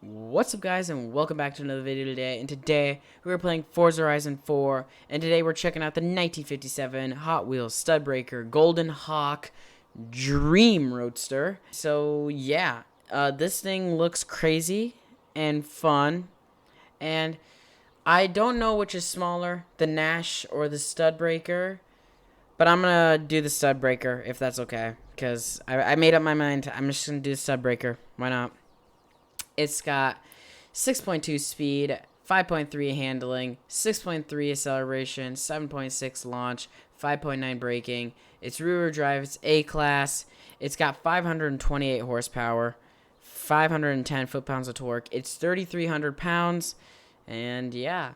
What's up, guys, and welcome back to another video today. And today we're playing Forza Horizon 4, and today we're checking out the 1957 Hot Wheels Studebaker Golden Hawk Dream Roadster. So yeah, this thing looks crazy and fun, and I don't know which is smaller, the Nash or the Studebaker, but I'm gonna do the Studebaker if that's okay, because I made up my mind. I'm just gonna do the Studebaker. Why not? It's got 6.2 speed, 5.3 handling, 6.3 acceleration, 7.6 launch, 5.9 braking. It's rear-wheel drive. It's A-class. It's got 528 horsepower, 510 foot-pounds of torque. It's 3,300 pounds, and yeah,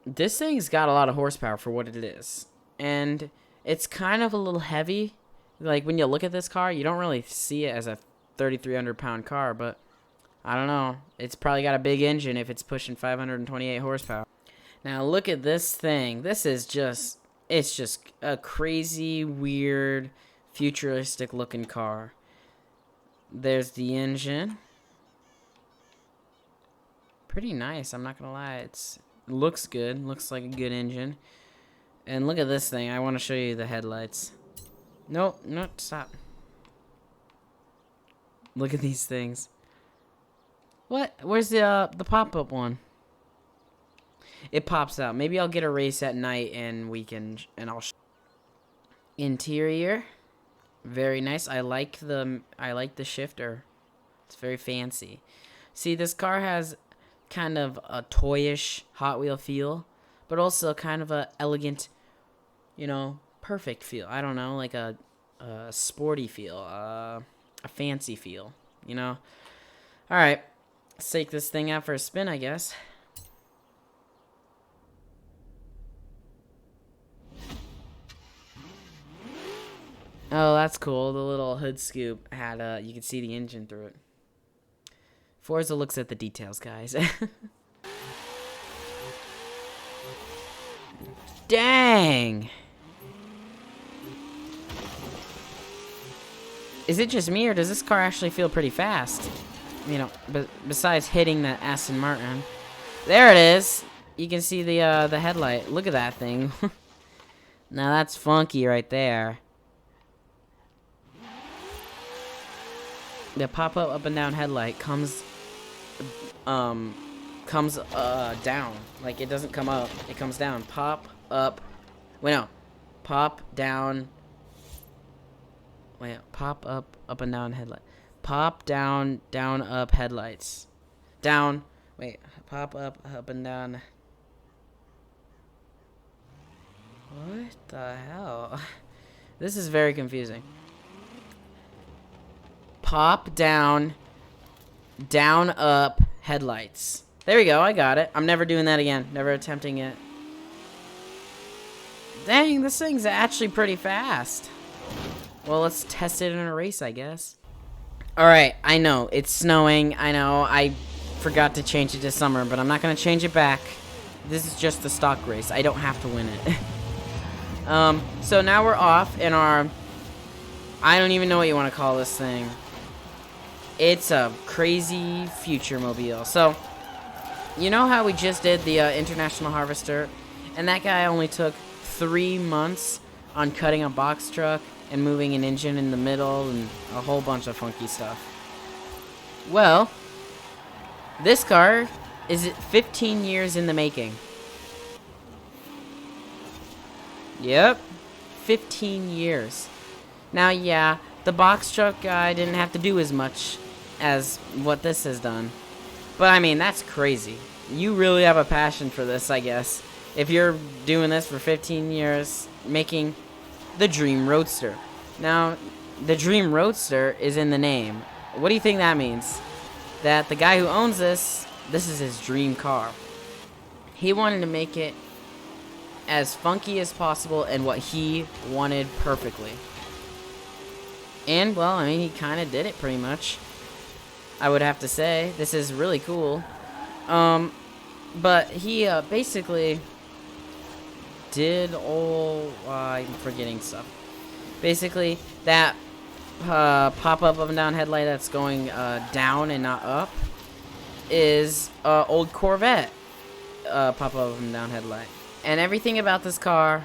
this thing's got a lot of horsepower for what it is, and it's kind of a little heavy. Like, when you look at this car, you don't really see it as a 3,300 pound car, but I don't know. It's probably got a big engine if it's pushing 528 horsepower. Now look at this thing. This is just, it's just a crazy, weird, futuristic looking car. There's the engine. Pretty nice, I'm not gonna lie. It looks good. Looks like a good engine. And look at this thing. I want to show you the headlights. Nope, stop. Look at these things. What? Where's the pop-up one? It pops out. Maybe I'll get a race at night and I'll Interior, very nice. I like the shifter. It's very fancy. See, this car has kind of a toyish Hot Wheel feel, but also kind of a elegant, perfect feel. I don't know, like a sporty feel, a fancy feel, Alright, let's take this thing out for a spin, I guess. Oh, that's cool. The little hood scoop had, you could see the engine through it. Forza looks at the details, guys. Dang! Is it just me, or does this car actually feel pretty fast? Besides hitting the Aston Martin. There it is! You can see the headlight. Look at that thing. Now that's funky right there. The pop-up up and down headlight comes down. Like, it doesn't come up. It comes down. Pop up. Wait, no. Pop down. Wait, pop up and down headlight. Pop down, up headlights. Down. Wait, pop up and down. What the hell? This is very confusing. Pop down, up headlights. There we go, I got it. I'm never doing that again. Never attempting it. Dang, this thing's actually pretty fast. Well, let's test it in a race, I guess. Alright, I know, it's snowing. I know, I forgot to change it to summer, but I'm not going to change it back. This is just the stock race. I don't have to win it. So now we're off in our... I don't even know what you want to call this thing. It's a crazy future mobile. So, you know how we just did the International Harvester? And that guy only took 3 months on cutting a box truck and moving an engine in the middle and a whole bunch of funky stuff. Well, this car is 15 years in the making. Yep, 15 years. Now, yeah, the box truck guy didn't have to do as much as what this has done. But, I mean, that's crazy. You really have a passion for this, I guess. If you're doing this for 15 years, making the Dream Roadster. Now, the Dream Roadster is in the name. What do you think that means? That the guy who owns this is his dream car. He wanted to make it as funky as possible and what he wanted perfectly. And, well, I mean, he kind of did it pretty much. I would have to say. This is really cool. But he basically did all... I'm forgetting stuff. Basically, that pop-up up and down headlight that's going down and not up is old Corvette pop-up up and down headlight. And everything about this car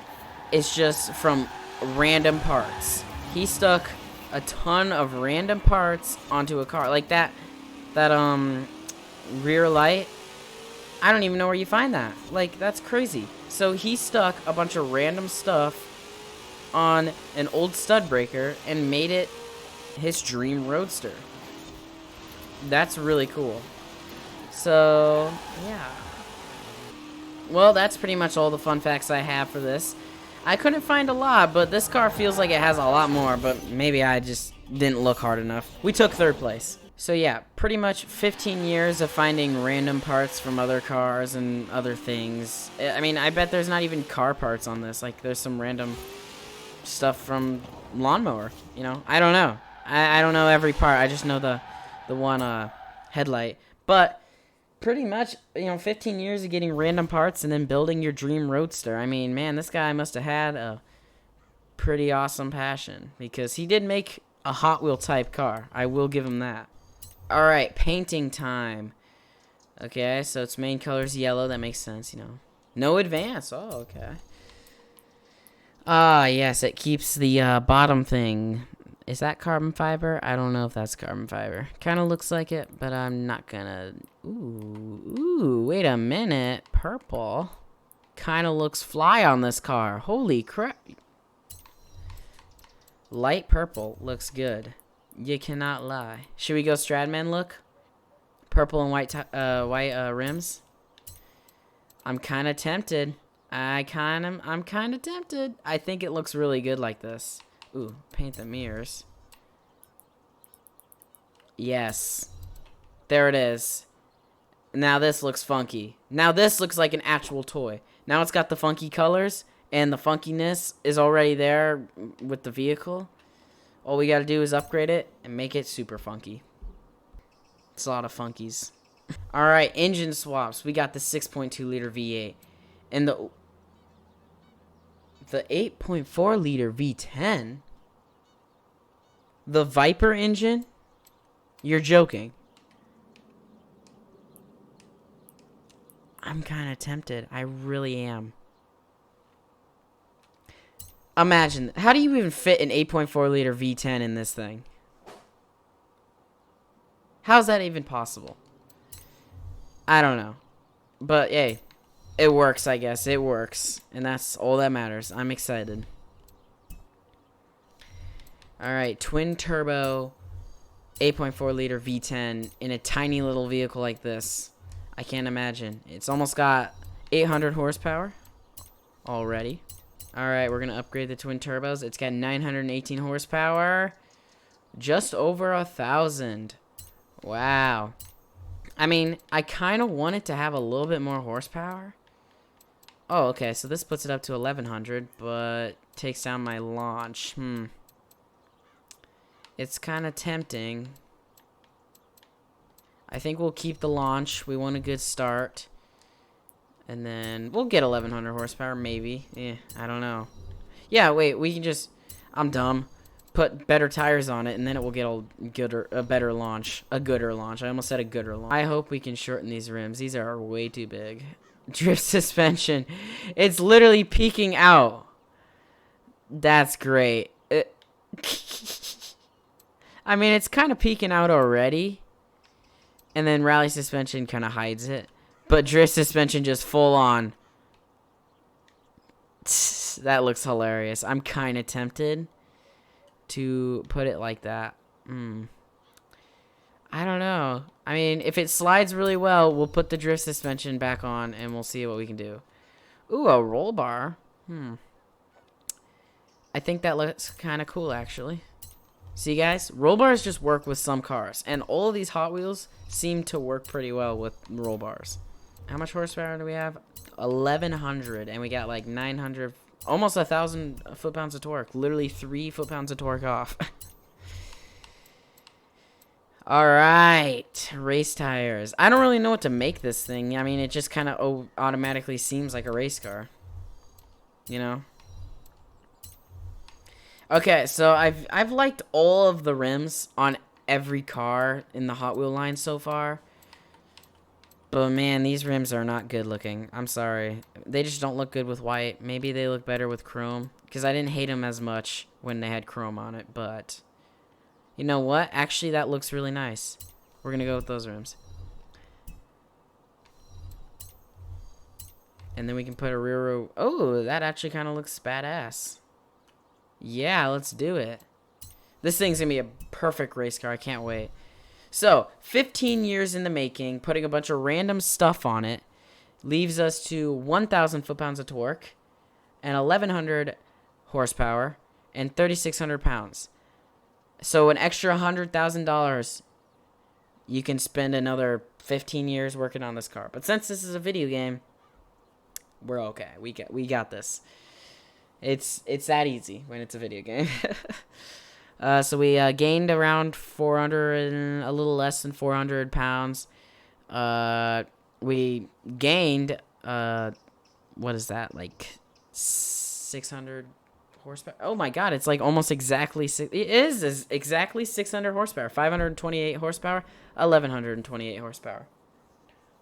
is just from random parts. He stuck a ton of random parts onto a car. Like that rear light. I don't even know where you find that. Like, that's crazy. So he stuck a bunch of random stuff on an old Studebaker and made it his dream Roadster. That's really cool. So, yeah. Well, that's pretty much all the fun facts I have for this. I couldn't find a lot, but this car feels like it has a lot more, but maybe I just didn't look hard enough. We took 3rd place. So yeah, pretty much 15 years of finding random parts from other cars and other things. I mean, I bet there's not even car parts on this. Like, there's some random stuff from lawnmower, you know? I don't know. I don't know every part. I just know the one headlight. But pretty much, you know, 15 years of getting random parts and then building your dream Roadster. I mean, man, this guy must have had a pretty awesome passion, because he did make a Hot Wheel type car. I will give him that. Alright, painting time. Okay, so its main color is yellow. That makes sense, you know. No advance. Oh, okay. Ah, yes, it keeps the bottom thing. Is that carbon fiber? I don't know if that's carbon fiber. Kind of looks like it, but I'm not gonna... Ooh, wait a minute. Purple. Kind of looks fly on this car. Holy crap. Light purple looks good. You cannot lie. Should we go Stradman look? Purple and white rims. I'm kind of tempted. I'm kind of tempted. I think it looks really good like this. Ooh, paint the mirrors. Yes. There it is. Now this looks funky. Now this looks like an actual toy. Now it's got the funky colors, and the funkiness is already there with the vehicle. All we gotta do is upgrade it and make it super funky. It's a lot of funkies. Alright, engine swaps. We got the 6.2 liter V8 and the 8.4 liter V10. The Viper engine? You're joking. I'm kind of tempted. I really am. Imagine, how do you even fit an 8.4 liter V10 in this thing? How's that even possible? I don't know. But hey, it works, I guess. It works. And that's all that matters. I'm excited. Alright, twin turbo 8.4 liter V10 in a tiny little vehicle like this. I can't imagine. It's almost got 800 horsepower already. Alright, we're going to upgrade the twin turbos. It's got 918 horsepower. Just over 1,000. Wow. I mean, I kind of want it to have a little bit more horsepower. Oh, okay. So this puts it up to 1,100, but takes down my launch. It's kind of tempting. I think we'll keep the launch. We want a good start. And then we'll get 1,100 horsepower, maybe. I don't know. Yeah, wait, we can just... I'm dumb. Put better tires on it, and then it will get a better launch. A gooder launch. I almost said a gooder launch. I hope we can shorten these rims. These are way too big. Drift suspension. It's literally peeking out. That's great. I mean, it's kind of peeking out already. And then rally suspension kind of hides it. But drift suspension just full on. That looks hilarious. I'm kind of tempted to put it like that. I don't know. I mean, if it slides really well, we'll put the drift suspension back on and we'll see what we can do. Ooh, a roll bar. I think that looks kind of cool, actually. See, guys? Roll bars just work with some cars. And all of these Hot Wheels seem to work pretty well with roll bars. How much horsepower do we have? 1,100. And we got like 900... Almost 1,000 foot-pounds of torque. Literally 3 foot-pounds of torque off. Alright. Race tires. I don't really know what to make this thing. I mean, it just kind of automatically seems like a race car. You know? Okay, so I've liked all of the rims on every car in the Hot Wheel line so far. But man, these rims are not good looking. I'm sorry. They just don't look good with white. Maybe they look better with chrome. Because I didn't hate them as much when they had chrome on it. But you know what? Actually, that looks really nice. We're going to go with those rims. And then we can put a rear row. Oh, that actually kind of looks badass. Yeah, let's do it. This thing's going to be a perfect race car. I can't wait. So, 15 years in the making, putting a bunch of random stuff on it, leaves us to 1,000 foot-pounds of torque, and 1,100 horsepower, and 3,600 pounds. So, an extra $100,000, you can spend another 15 years working on this car. But since this is a video game, we're okay. We got this. It's that easy when it's a video game. So we gained around 400 and a little less than 400 pounds. We gained, what is that, like 600 horsepower? Oh my god, it's like almost exactly, it is exactly 600 horsepower. 528 horsepower, 1,128 horsepower.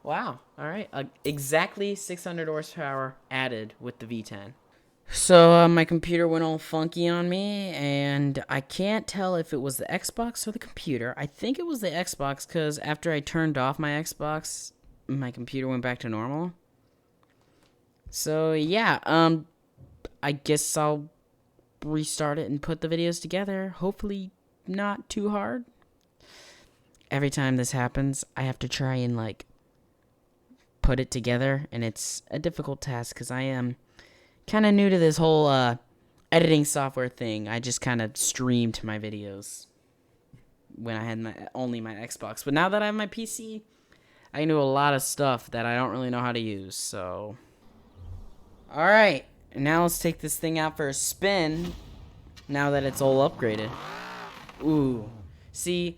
Wow, alright. Exactly 600 horsepower added with the V10. So, my computer went all funky on me, and I can't tell if it was the Xbox or the computer. I think it was the Xbox, because after I turned off my Xbox, my computer went back to normal. So, yeah, I guess I'll restart it and put the videos together. Hopefully not too hard. Every time this happens, I have to try and, like, put it together, and it's a difficult task, because I am kind of new to this whole editing software thing. I just kind of streamed my videos when I had only my Xbox. But now that I have my PC, I can do a lot of stuff that I don't really know how to use. So, all right, now let's take this thing out for a spin. Now that it's all upgraded. Ooh, see,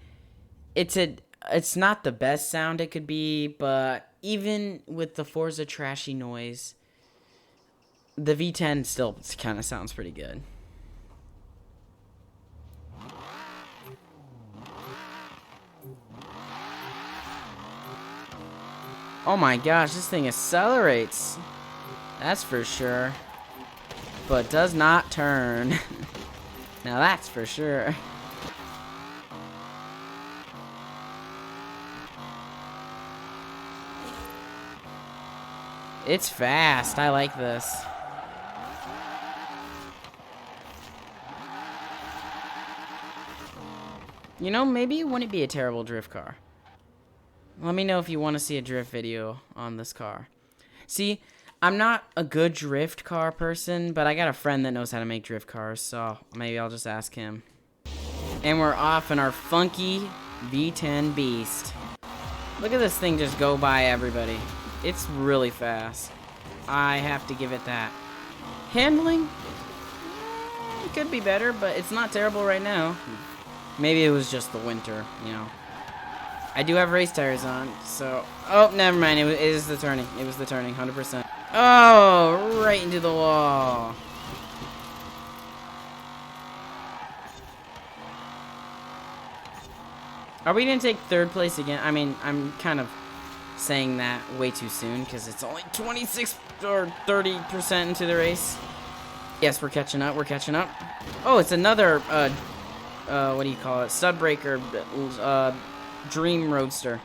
it's not the best sound it could be, but even with the Forza trashy noise, the V10 still kind of sounds pretty good. Oh my gosh, this thing accelerates. That's for sure. But does not turn. Now that's for sure. It's fast. I like this. You know, maybe it wouldn't be a terrible drift car. Let me know if you want to see a drift video on this car. See, I'm not a good drift car person, but I got a friend that knows how to make drift cars, so maybe I'll just ask him. And we're off in our funky V10 Beast. Look at this thing just go by everybody. It's really fast. I have to give it that. Handling? It could be better, but it's not terrible right now. Maybe it was just the winter, you know. I do have race tires on, so... Oh, never mind. It is the turning. It was the turning, 100%. Oh, right into the wall. Are we going to take third place again? I mean, I'm kind of saying that way too soon, because it's only 26 or 30% into the race. Yes, we're catching up. We're catching up. Oh, it's another... what do you call it? Studebaker, Dream Roadster.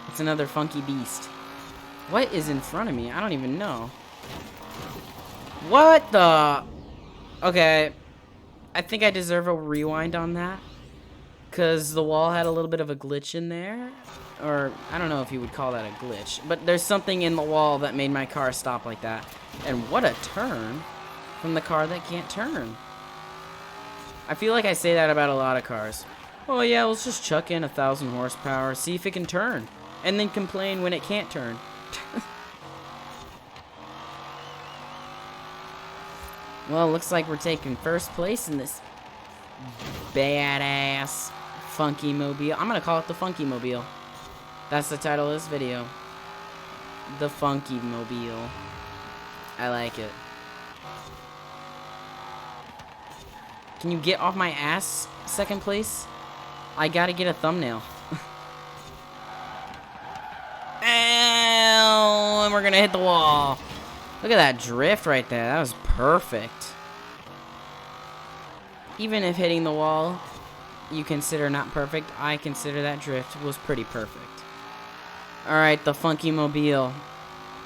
It's another funky beast. What is in front of me? I don't even know. What the? Okay. I think I deserve a rewind on that. Because the wall had a little bit of a glitch in there. Or, I don't know if you would call that a glitch. But there's something in the wall that made my car stop like that. And what a turn from the car that can't turn. I feel like I say that about a lot of cars. Oh yeah, let's just chuck in 1,000 horsepower, see if it can turn, and then complain when it can't turn. Well, looks like we're taking first place in this badass FUNKYMOBILE. I'm gonna call it the FUNKYMOBILE. That's the title of this video. The FUNKYMOBILE. I like it. Can you get off my ass, second place? I gotta get a thumbnail. And we're gonna hit the wall. Look at that drift right there. That was perfect. Even if hitting the wall you consider not perfect, I consider that drift was pretty perfect. Alright, the FUNKYMOBILE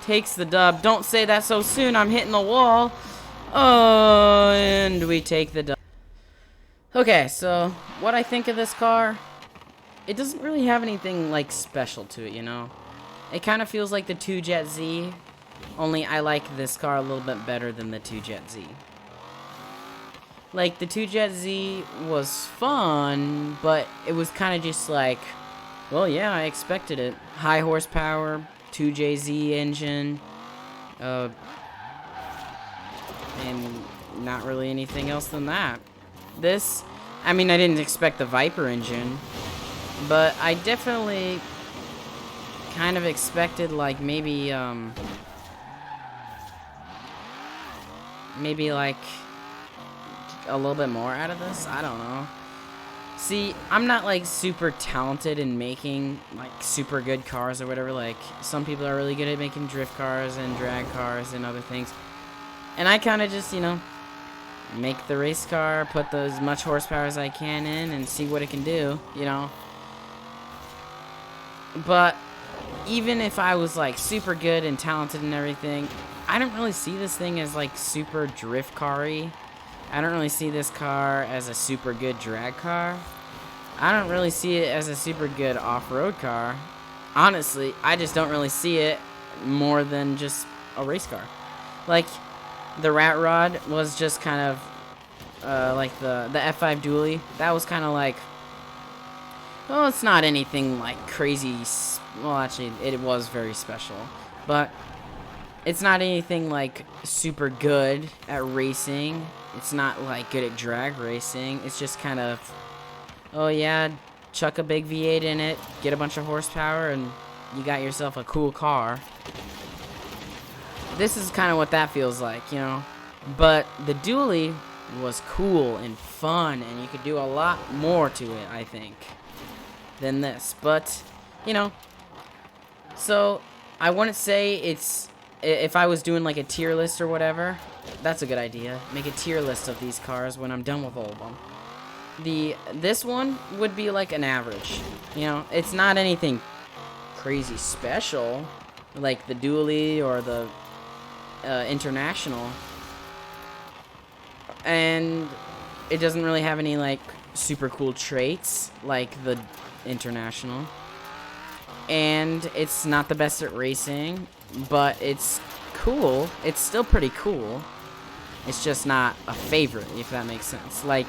takes the dub. Don't say that so soon. I'm hitting the wall. Oh, and we take the dub. Okay, so what I think of this car, it doesn't really have anything like special to it, you know? It kind of feels like the 2Jet Z, only I like this car a little bit better than the 2Jet Z. Like, the 2Jet Z was fun, but it was kind of just like, well, yeah, I expected it. High horsepower, 2JZ engine, and not really anything else than that. This, I mean, I didn't expect the Viper engine, but I definitely kind of expected, like, maybe like a little bit more out of this. I don't know. See, I'm not like super talented in making like super good cars or whatever. Like, some people are really good at making drift cars and drag cars and other things, and I kind of just, you know, make the race car, put as much horsepower as I can in, and see what it can do, you know. But even if I was like super good and talented and everything, I don't really see this thing as like super drift car-y. I don't really see this car as a super good drag car. I don't really see it as a super good off-road car. Honestly, I just don't really see it more than just a race car. Like, the Rat Rod was just kind of like the F5 dually. That was kind of like, well, it's not anything like crazy. Well, actually, it was very special, but it's not anything like super good at racing. It's not like good at drag racing. It's just kind of, oh yeah, chuck a big V8 in it, get a bunch of horsepower, and you got yourself a cool car. This is kind of what that feels like, you know. But the dually was cool and fun, and you could do a lot more to it, I think, than this. But, you know, so I wouldn't say it's, if I was doing like a tier list or whatever, that's a good idea. Make a tier list of these cars when I'm done with all of them. This one would be like an average. You know, it's not anything crazy special like the dually or the international, and it doesn't really have any like super cool traits like the international, and it's not the best at racing, but it's cool. It's still pretty cool. It's just not a favorite, if that makes sense. Like,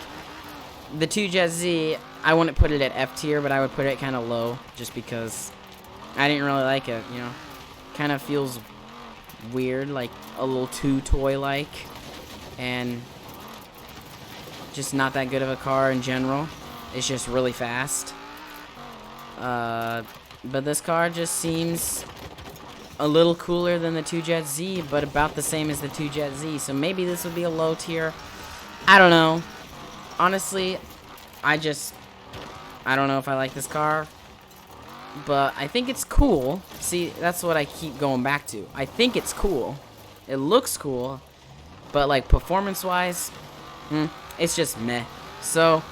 the 2Jet Z, I wouldn't put it at F tier, but I would put it kind of low, just because I didn't really like it, you know. Kind of feels weird, like a little too toy-like, and just not that good of a car in general. It's just really fast. But this car just seems a little cooler than the 2Jet Z, but about the same as the 2Jet Z. So maybe this would be a low tier. I don't know. Honestly, I don't know if I like this car, but I think it's cool. See, that's what I keep going back to. I think it's cool. It looks cool, but like performance-wise, it's just meh. So,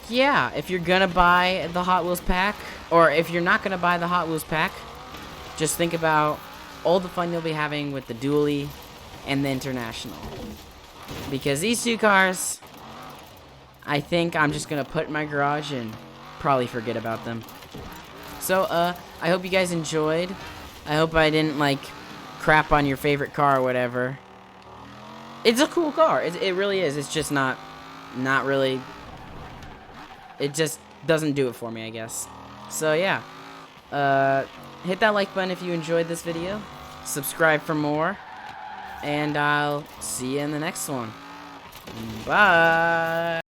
yeah, if you're gonna buy the Hot Wheels pack, or if you're not gonna buy the Hot Wheels pack, just think about all the fun you'll be having with the dually and the international. Because these two cars, I think I'm just gonna put in my garage and probably forget about them. So, I hope you guys enjoyed. I hope I didn't, like, crap on your favorite car or whatever. It's a cool car. It really is. It's just not really, it just doesn't do it for me, I guess. So, yeah. Hit that like button if you enjoyed this video. Subscribe for more. And I'll see you in the next one. Bye.